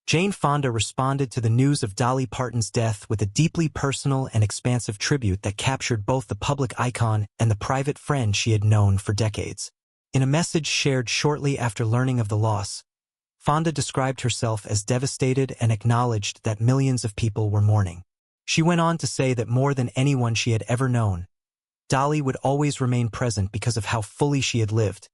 Jane Fonda responded to the news of Dolly Parton's death with a deeply personal and expansive tribute that captured both the public icon and the private friend she had known for decades. In a message shared shortly after learning of the loss, Fonda described herself as devastated and acknowledged that millions of people were mourning. She went on to say that more than anyone she had ever known, Dolly would always remain present because of how fully she had lived.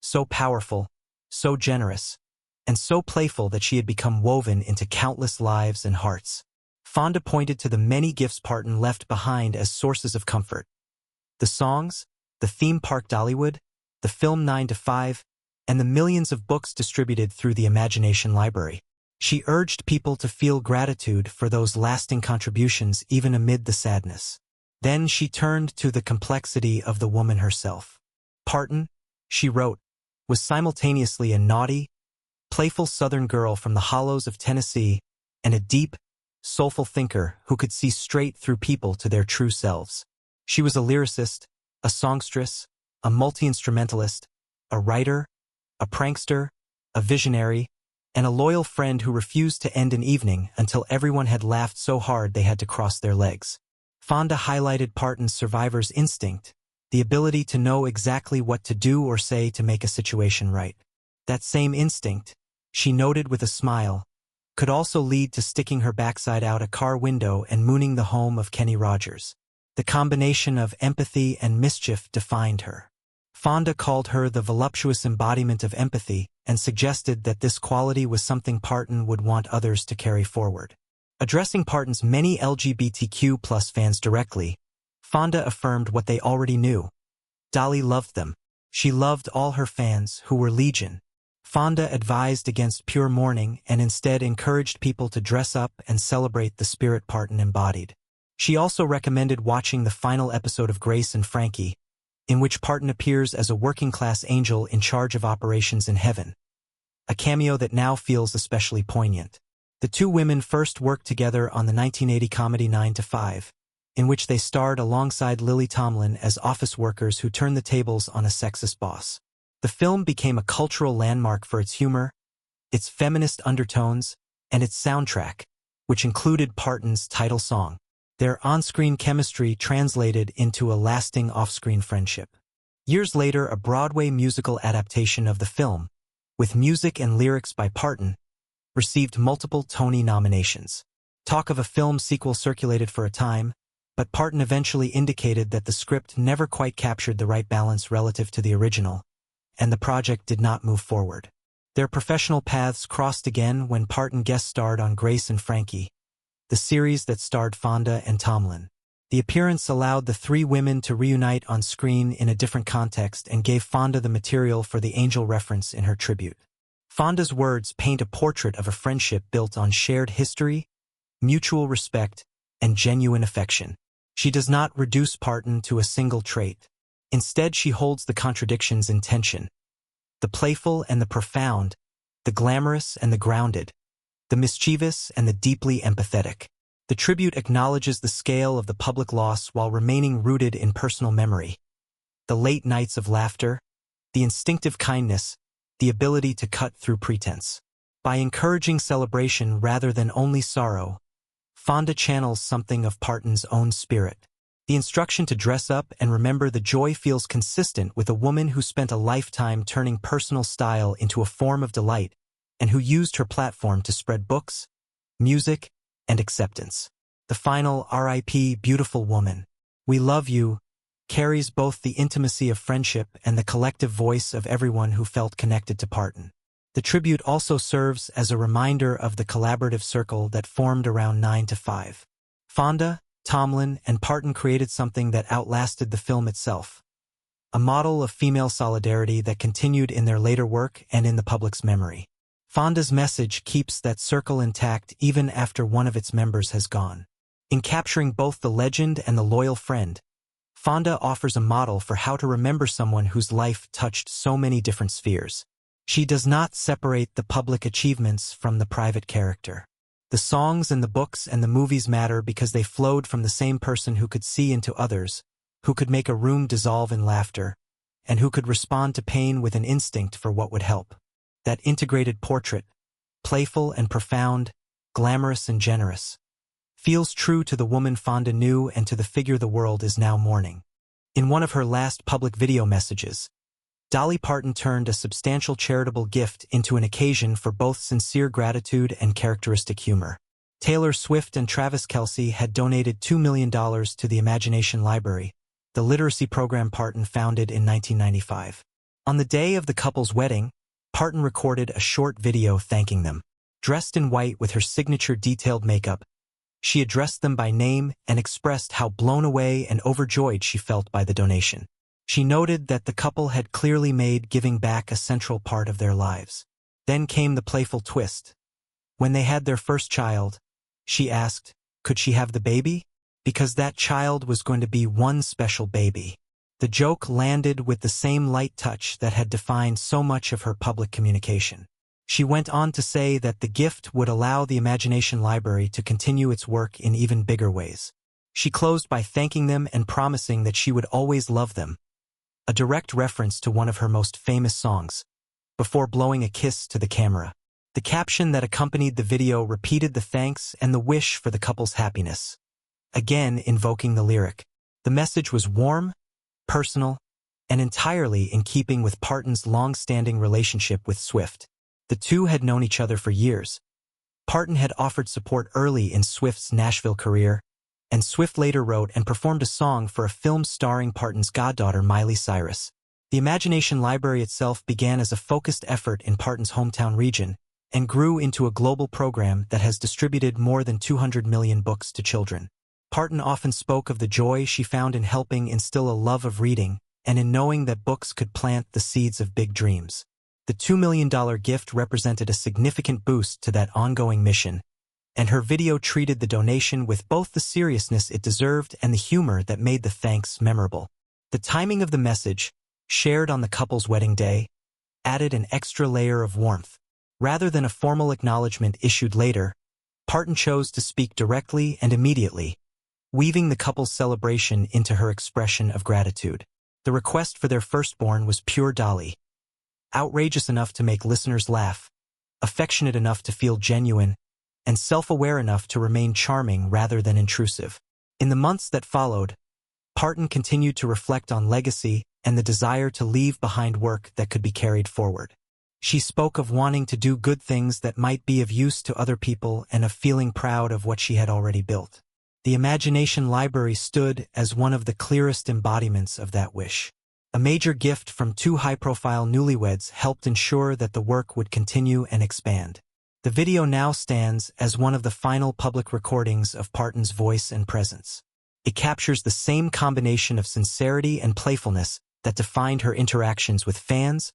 So powerful, so generous, and so playful that she had become woven into countless lives and hearts. Fonda pointed to the many gifts Parton left behind as sources of comfort. The songs, the theme park Dollywood, the film 9 to 5, and the millions of books distributed through the Imagination Library. She urged people to feel gratitude for those lasting contributions even amid the sadness. Then she turned to the complexity of the woman herself. Parton, she wrote, was simultaneously a naughty, playful Southern girl from the hollows of Tennessee and a deep, soulful thinker who could see straight through people to their true selves. She was a lyricist, a songstress, a multi-instrumentalist, a writer, a prankster, a visionary, and a loyal friend who refused to end an evening until everyone had laughed so hard they had to cross their legs. Fonda highlighted Parton's survivor's instinct, the ability to know exactly what to do or say to make a situation right. That same instinct, she noted with a smile, could also lead to sticking her backside out a car window and mooning the home of Kenny Rogers. The combination of empathy and mischief defined her. Fonda called her the voluptuous embodiment of empathy and suggested that this quality was something Parton would want others to carry forward. Addressing Parton's many LGBTQ+ fans directly, Fonda affirmed what they already knew. Dolly loved them. She loved all her fans, who were legion. Fonda advised against pure mourning and instead encouraged people to dress up and celebrate the spirit Parton embodied. She also recommended watching the final episode of Grace and Frankie, in which Parton appears as a working-class angel in charge of operations in heaven, a cameo that now feels especially poignant. The two women first worked together on the 1980 comedy 9 to 5, in which they starred alongside Lily Tomlin as office workers who turned the tables on a sexist boss. The film became a cultural landmark for its humor, its feminist undertones, and its soundtrack, which included Parton's title song. Their on-screen chemistry translated into a lasting off-screen friendship. Years later, a Broadway musical adaptation of the film, with music and lyrics by Parton, received multiple Tony nominations. Talk of a film sequel circulated for a time, but Parton eventually indicated that the script never quite captured the right balance relative to the original, and the project did not move forward. Their professional paths crossed again when Parton guest starred on Grace and Frankie, the series that starred Fonda and Tomlin. The appearance allowed the three women to reunite on screen in a different context and gave Fonda the material for the angel reference in her tribute. Fonda's words paint a portrait of a friendship built on shared history, mutual respect, and genuine affection. She does not reduce Parton to a single trait. Instead, she holds the contradictions in tension. The playful and the profound, the glamorous and the grounded, the mischievous and the deeply empathetic. The tribute acknowledges the scale of the public loss while remaining rooted in personal memory. The late nights of laughter, the instinctive kindness, the ability to cut through pretense. By encouraging celebration rather than only sorrow, Fonda channels something of Parton's own spirit. The instruction to dress up and remember the joy feels consistent with a woman who spent a lifetime turning personal style into a form of delight and who used her platform to spread books, music, and acceptance. The final R.I.P. Beautiful Woman, We Love You carries both the intimacy of friendship and the collective voice of everyone who felt connected to Parton. The tribute also serves as a reminder of the collaborative circle that formed around 9 to 5. Fonda, Tomlin, and Parton created something that outlasted the film itself, a model of female solidarity that continued in their later work and in the public's memory. Fonda's message keeps that circle intact even after one of its members has gone. In capturing both the legend and the loyal friend, Fonda offers a model for how to remember someone whose life touched so many different spheres. She does not separate the public achievements from the private character. The songs and the books and the movies matter because they flowed from the same person who could see into others, who could make a room dissolve in laughter, and who could respond to pain with an instinct for what would help. That integrated portrait, playful and profound, glamorous and generous. Feels true to the woman Fonda knew and to the figure the world is now mourning. In one of her last public video messages, Dolly Parton turned a substantial charitable gift into an occasion for both sincere gratitude and characteristic humor. Taylor Swift and Travis Kelce had donated $2 million to the Imagination Library, the literacy program Parton founded in 1995. On the day of the couple's wedding, Parton recorded a short video thanking them. Dressed in white with her signature detailed makeup, she addressed them by name and expressed how blown away and overjoyed she felt by the donation. She noted that the couple had clearly made giving back a central part of their lives. Then came the playful twist. When they had their first child, she asked, could she have the baby? Because that child was going to be one special baby. The joke landed with the same light touch that had defined so much of her public communication. She went on to say that the gift would allow the Imagination Library to continue its work in even bigger ways. She closed by thanking them and promising that she would always love them, a direct reference to one of her most famous songs, before blowing a kiss to the camera. The caption that accompanied the video repeated the thanks and the wish for the couple's happiness, again invoking the lyric. The message was warm, personal, and entirely in keeping with Parton's long-standing relationship with Swift. The two had known each other for years. Parton had offered support early in Swift's Nashville career, and Swift later wrote and performed a song for a film starring Parton's goddaughter Miley Cyrus. The Imagination Library itself began as a focused effort in Parton's hometown region and grew into a global program that has distributed more than 200 million books to children. Parton often spoke of the joy she found in helping instill a love of reading and in knowing that books could plant the seeds of big dreams. The $2 million gift represented a significant boost to that ongoing mission, and her video treated the donation with both the seriousness it deserved and the humor that made the thanks memorable. The timing of the message, shared on the couple's wedding day, added an extra layer of warmth. Rather than a formal acknowledgement issued later, Parton chose to speak directly and immediately, weaving the couple's celebration into her expression of gratitude. The request for their firstborn was pure Dolly, outrageous enough to make listeners laugh, affectionate enough to feel genuine, and self-aware enough to remain charming rather than intrusive. In the months that followed, Parton continued to reflect on legacy and the desire to leave behind work that could be carried forward. She spoke of wanting to do good things that might be of use to other people and of feeling proud of what she had already built. The Imagination Library stood as one of the clearest embodiments of that wish. A major gift from two high-profile newlyweds helped ensure that the work would continue and expand. The video now stands as one of the final public recordings of Parton's voice and presence. It captures the same combination of sincerity and playfulness that defined her interactions with fans,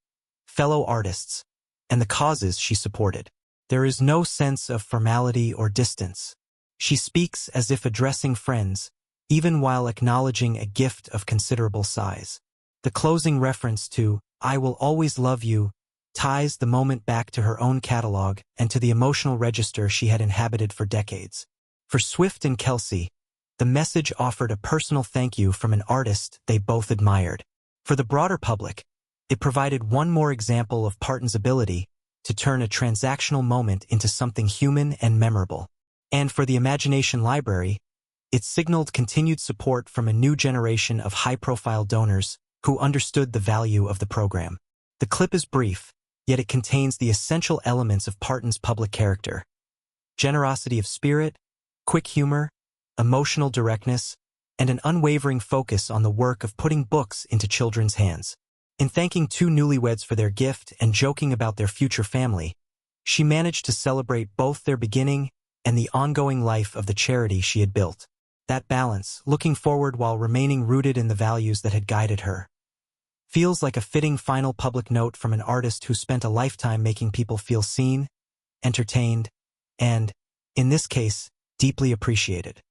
fellow artists, and the causes she supported. There is no sense of formality or distance. She speaks as if addressing friends, even while acknowledging a gift of considerable size. The closing reference to, "I will always love you," ties the moment back to her own catalog and to the emotional register she had inhabited for decades. For Swift and Kelce, the message offered a personal thank you from an artist they both admired. For the broader public, it provided one more example of Parton's ability to turn a transactional moment into something human and memorable. And for the Imagination Library, it signaled continued support from a new generation of high-profile donors who understood the value of the program. The clip is brief, yet it contains the essential elements of Parton's public character: generosity of spirit, quick humor, emotional directness, and an unwavering focus on the work of putting books into children's hands. In thanking two newlyweds for their gift and joking about their future family, she managed to celebrate both their beginning and the ongoing life of the charity she had built. That balance, looking forward while remaining rooted in the values that had guided her, feels like a fitting final public note from an artist who spent a lifetime making people feel seen, entertained, and, in this case, deeply appreciated.